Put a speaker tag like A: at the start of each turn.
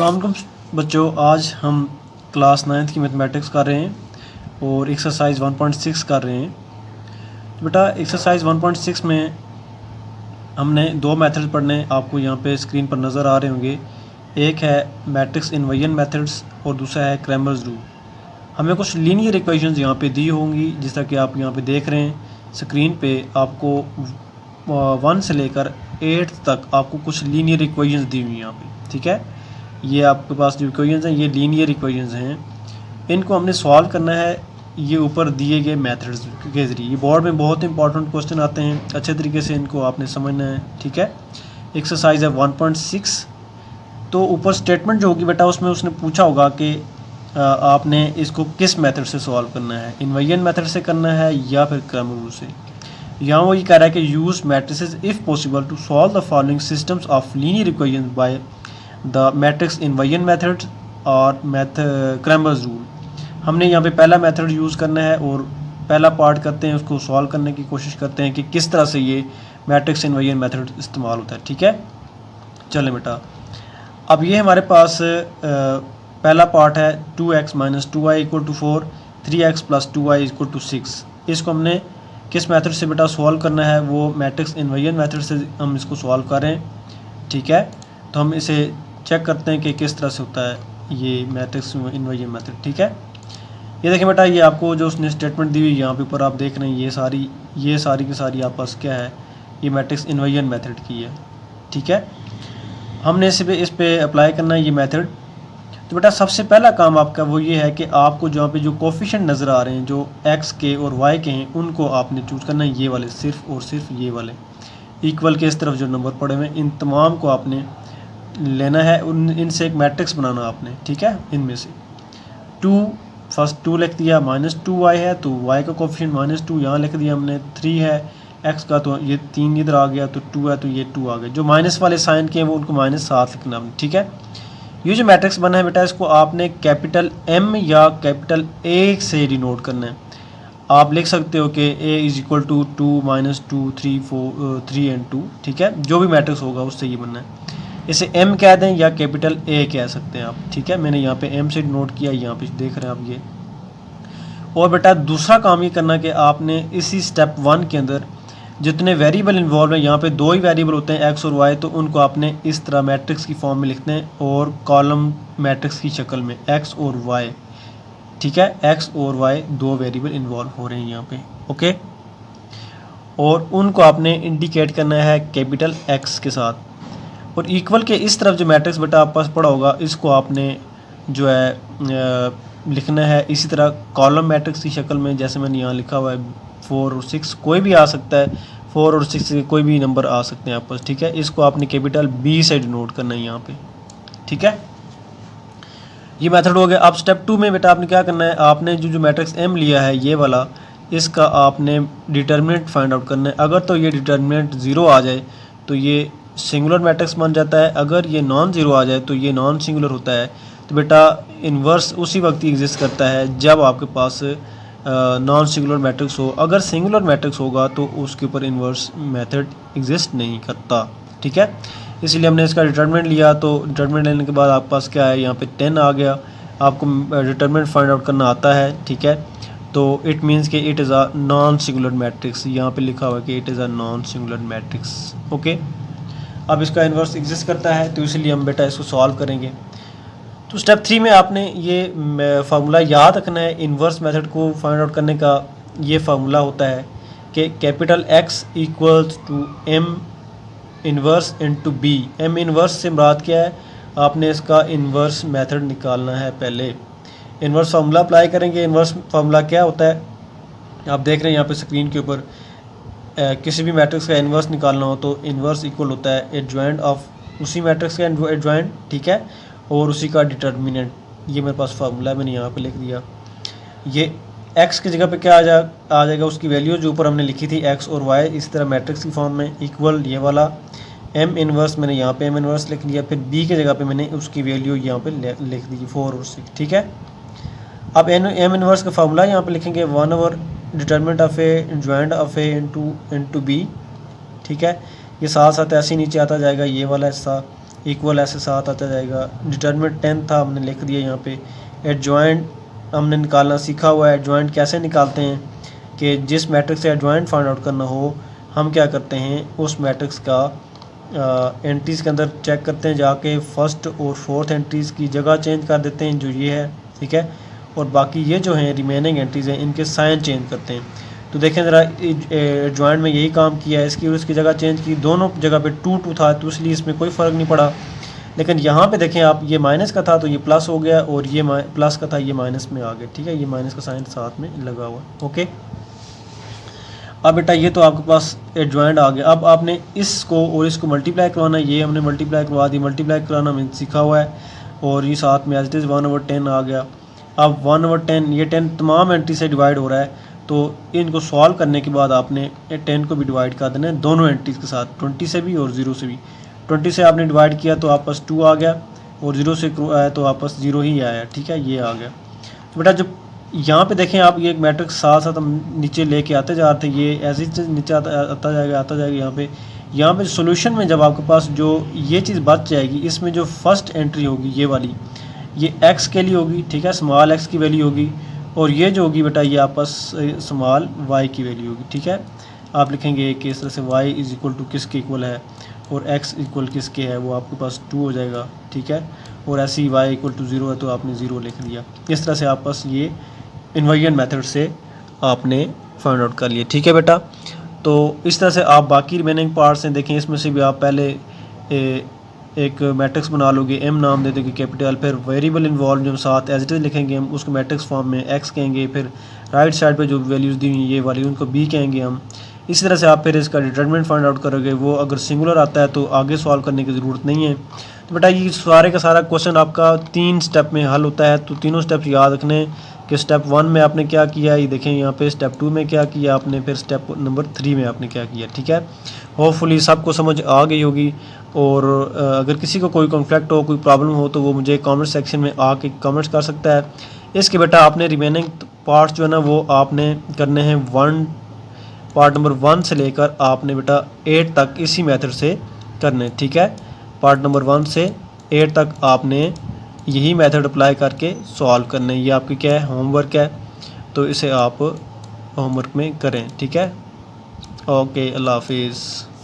A: अस्सलाम वालेकुम बच्चों, आज हम क्लास 9th की मैथमेटिक्स कर रहे हैं और एक्सरसाइज 1.6 कर रहे हैं। तो बेटा एक्सरसाइज 1.6 में हमने दो मेथड्स पढ़ने, आपको यहाँ पे स्क्रीन पर नज़र आ रहे होंगे। एक है मैट्रिक्स इन्वर्जन मेथड्स और दूसरा है क्रैमर्स रूल। हमें कुछ लीनियर इक्वेशंस यहाँ पे दी होंगी, जिस तरह कि आप यहाँ पे देख रहे हैं स्क्रीन पे। आपको 1 से लेकर 8 तक आपको कुछ लीनियर इक्वेशंस दी हुई यहाँ पे, ठीक है। ये आपके पास जो इक्वेशंस हैं ये लीनियर इक्वेशंस हैं, इनको हमने सॉल्व करना है ये ऊपर दिए गए मेथड्स के ज़रिए। ये बोर्ड में बहुत इंपॉर्टेंट क्वेश्चन आते हैं, अच्छे तरीके से इनको आपने समझना है, ठीक है। एक्सरसाइज है 1.6। तो ऊपर स्टेटमेंट जो होगी बेटा, उसमें उसने पूछा होगा कि आपने इसको किस मेथड से सॉल्व करना है, इन्वर्जन मेथड से करना है या फिर क्रैमर रूल से। यहाँ वो ये कह रहा है कि use matrices if possible to solve the following systems of linear equations by the matrix inversion method और क्रैमर्स रूल। हमने यहाँ पे पहला मेथड यूज़ करना है और पहला पार्ट करते हैं, उसको सॉल्व करने की कोशिश करते हैं कि किस तरह से ये मैट्रिक्स इन्वर्जन मेथड इस्तेमाल होता है, ठीक है। चलें बेटा, अब ये हमारे पास पहला पार्ट है 2x - 2y = 4, 3x + 2y = 6। इसको हमने किस मेथड से बेटा सॉल्व करना है, वो मैट्रिक्स इन्वर्जन मेथड से हम इसको सॉल्व करें, ठीक है। तो हम इसे चेक करते हैं कि किस तरह से होता है ये मैट्रिक्स इन्वर्जन मेथड, ठीक है। ये देखें बेटा, ये आपको जो उसने स्टेटमेंट दी हुई यहाँ पे ऊपर आप देख रहे हैं, ये सारी की सारी आप पास क्या है, ये मैट्रिक्स इन्वर्जन मेथड की है, ठीक है। हमने इस पे अप्लाई करना है ये मेथड। तो बेटा सबसे पहला काम आपका वो ये है कि आपको जहाँ पे जो कोफिशिएंट नज़र आ रहे हैं, जो x के और y के हैं, उनको आपने चूज़ करना है, ये वाले, सिर्फ और सिर्फ ये वाले इक्वल के इस तरफ जो नंबर पड़े हुए हैं, इन तमाम को आपने लेना है, इनसे एक मैट्रिक्स बनाना आपने, ठीक है। इनमें से 2 लिख दिया, -2y है तो y का कोफिशिएंट -2 यहाँ लिख दिया हमने, 3 है x का तो ये 3 इधर आ गया, तो 2 है तो ये 2 आ गया। जो माइनस वाले साइन के हैं वो उनको -7 लिखना हमने, ठीक है। ये जो मैट्रिक्स बना है बेटा, इसको आपने कैपिटल M या कैपिटल A से डिनोट करना है। आप लिख सकते हो कि A = 2 - 2 3 4 3 and 2, ठीक है। जो भी मैट्रिक्स होगा उससे ये बनना है। इसे M कह दें या कैपिटल A कह सकते हैं आप, ठीक है। मैंने यहाँ पे M से डिनोट किया, यहाँ पे देख रहे हैं आप ये। और बेटा दूसरा काम ये करना कि आपने इसी स्टेप 1 के अंदर जितने वेरिएबल इन्वॉल्व हैं, यहाँ पे 2 ही वेरिएबल होते हैं x और y, तो उनको आपने इस तरह मैट्रिक्स की फॉर्म में लिखते हैं और कॉलम मैट्रिक्स की शक्ल में x और y, ठीक है। x और y 2 वेरिएबल इन्वॉल्व हो रहे हैं यहाँ पे, ओके। और उनको आपने इंडिकेट करना है कैपिटल X के साथ। और इक्वल के इस तरफ जो मैट्रिक्स बेटा आप पास पड़ा होगा, इसको आपने जो है लिखना है इसी तरह कॉलम मैट्रिक्स की शक्ल में, जैसे मैंने यहाँ लिखा हुआ है 4 और 6, कोई भी आ सकता है, 4 और 6 के कोई भी नंबर आ सकते हैं आपस, ठीक है। इसको आपने कैपिटल B से डिनोट करना है यहाँ पे, ठीक है। ये मेथड हो गया। अब स्टेप 2 में बेटा आपने क्या करना है, आपने जो मैट्रिक्स M लिया है ये वाला, इसका आपने डिटर्मिनेंट फाइंड आउट करना है। अगर तो ये डिटर्मिनेंट 0 आ जाए तो ये सिंगुलर मैट्रिक्स बन जाता है, अगर ये नॉन ज़ीरो आ जाए तो ये नॉन सिंगुलर होता है। तो बेटा इन्वर्स उसी वक्त ही एग्जिस्ट करता है जब आपके पास नॉन सिंगुलर मैट्रिक्स हो। अगर सिंगुलर मैट्रिक्स होगा तो उसके ऊपर इन्वर्स मेथड एग्जिस्ट नहीं करता, ठीक है। इसलिए हमने इसका डिटर्मिनेंट लिया, तो डिटर्मिनेंट लेने के बाद आपके पास क्या है, यहाँ पे 10 आ गया। आपको डिटर्मिनेंट फाइंड आउट करना आता है, ठीक है। तो इट मीन्स कि it is a non singular matrix, यहाँ पे लिखा हुआ है कि it is a non singular matrix, okay. अब इसका इन्वर्स एग्जिस्ट करता है, तो इसलिए हम बेटा इसको सॉल्व करेंगे। तो स्टेप 3 में आपने ये फार्मूला याद रखना है इन्वर्स मेथड को फाइंड आउट करने का। ये फार्मूला होता है कि capital X = M inverse × B। M inverse से मुराद क्या है, आपने इसका इन्वर्स मेथड निकालना है। पहले इन्वर्स फार्मूला अप्लाई करेंगे। इन्वर्स फार्मूला क्या होता है, आप देख रहे हैं यहाँ पे स्क्रीन के ऊपर। किसी भी मैट्रिक्स का इन्वर्स निकालना हो तो इन्वर्स इक्वल होता है एडजॉइंट ऑफ उसी मैट्रिक्स का एडजॉइंट, ठीक है, और उसी का डिटर्मिनेंट। ये मेरे पास फार्मूला है, मैंने यहाँ पे लिख दिया। ये x की जगह पे क्या आ जाएगा, उसकी वैल्यू जो ऊपर हमने लिखी थी x और y, इस तरह मैट्रिक्स की फॉर्म में इक्वल ये वाला M इन्वर्स, मैंने यहाँ पे M इन्वर्स लिख लिया। फिर B की जगह पे मैंने उसकी वैल्यू यहाँ पे लिख दी 4 और 6, ठीक है। अब M इन्वर्स का फार्मूला यहाँ पे लिखेंगे 1/, determinant of A adjoint of A into B, ठीक है। ये साथ साथ ऐसे नीचे आता जाएगा, ये वाला हिस्सा इक्वल ऐसे साथ आता जाएगा। डिटरमिनेंट 10 था, हमने लिख दिया यहाँ पे। एडजॉइंट हमने निकालना सीखा हुआ है। एडजॉइंट कैसे निकालते हैं कि जिस मैट्रिक्स से एडजॉइंट फाइंड आउट करना हो, हम क्या करते हैं, उस मैट्रिक्स का एंट्रीज़ के अंदर चेक करते हैं, जाके फर्स्ट और फोर्थ एंट्रीज़ की जगह चेंज कर देते हैं, जो ये है, ठीक है। और बाकी ये जो हैं रिमेनिंग एंट्रीज़ हैं, इनके साइन चेंज करते हैं। तो देखें ज़रा, एडजॉइंट में यही काम किया है, इसकी और इसकी जगह चेंज की, दोनों जगह पे 2 था, तो इसलिए इसमें कोई फ़र्क नहीं पड़ा। लेकिन यहाँ पे देखें आप, ये माइनस का था तो ये प्लस हो गया, और ये प्लस का था ये माइनस में आ गया, ठीक है। ये माइनस का साइन साथ में लगा हुआ, ओके। अब बेटा ये तो आपके पास एडजॉइंट आ गया। अब आपने इसको और इसको मल्टीप्लाई करवाना है, ये हमने मल्टीप्लाई करवा दी। मल्टीप्लाई कराना हमने सीखा हुआ है, और ये साथ में एज इट इज़ 1/10 आ गया। अब 1/10, ये 10 तमाम एंट्री से डिवाइड हो रहा है, तो इनको सॉल्व करने के बाद आपने 10 को भी डिवाइड कर देना है दोनों एंट्रीज़ के साथ, 20 से भी और 0 से भी। 20 से आपने डिवाइड किया तो आपस 2 आ गया, और 0 से आया तो आपस 0 ही आया, ठीक है, ये आ गया। तो बेटा जब यहाँ पे देखें आप, ये एक मैट्रिक्स साथ साथ हम नीचे लेके आते जा रहे थे, ये ऐसे ही नीचे आता जाएगा। यहाँ पे सोल्यूशन में जब आपके पास जो ये चीज़ बच जाएगी, इसमें जो फर्स्ट एंट्री होगी ये वाली, ये x के लिए होगी, ठीक है, स्मॉल x की वैल्यू होगी, और ये जो होगी बेटा ये आपस स्मॉल y की वैल्यू होगी, ठीक है। आप लिखेंगे कि इस तरह से y इज़ इक्वल टू किसके इक्वल है, और x इक्वल किसके है, वो आपके पास 2 हो जाएगा, ठीक है। और ऐसे ही y इक्वल टू 0 है तो आपने 0 लिख दिया। इस तरह से आपस ये इन्वर्जन मेथड से आपने फाइंड आउट कर लिया, ठीक है बेटा। तो इस तरह से आप बाकी रिमेनिंग पार्ट्स हैं, देखें इसमें से भी आप पहले एक मैट्रिक्स बना लोगे, m नाम दे दोगे कैपिटल, फिर वेरिएबल इन्वॉल्व जो साथ एज इट इज़ लिखेंगे हम, उसको मैट्रिक्स फॉर्म में x कहेंगे, फिर राइट साइड पे जो वैल्यूज़ दी हुई ये वाली उनको b कहेंगे हम। इसी तरह से आप फिर इसका डिटरमिनेंट फाइंड आउट करोगे, वो अगर सिंगुलर आता है तो आगे सॉल्व करने की ज़रूरत नहीं है। तो बेटा ये सारे का सारा क्वेश्चन आपका 3 स्टेप में हल होता है, तो तीनों स्टेप्स याद रखने कि स्टेप 1 में आपने क्या किया, ये देखें यहाँ पे, स्टेप 2 में क्या किया आपने, फिर स्टेप नंबर 3 में आपने क्या किया, ठीक है। होपफुली सबको समझ आ गई होगी, और अगर किसी को कोई कॉन्फ्लिक्ट हो, कोई प्रॉब्लम हो, तो वो मुझे कमेंट सेक्शन में आके कमेंट्स कर सकता है। इसके बेटा आपने रिमेनिंग पार्ट्स जो है ना वो आपने करने हैं पार्ट नंबर 1 से लेकर आपने बेटा 8 तक इसी मेथड से करने, ठीक है। पार्ट नंबर 1 से 8 तक आपने यही मेथड अप्लाई करके सॉल्व करने। ये आपकी क्या है, होमवर्क है, तो इसे आप होमवर्क में करें, ठीक है। ओके, अल्लाह हाफिज़।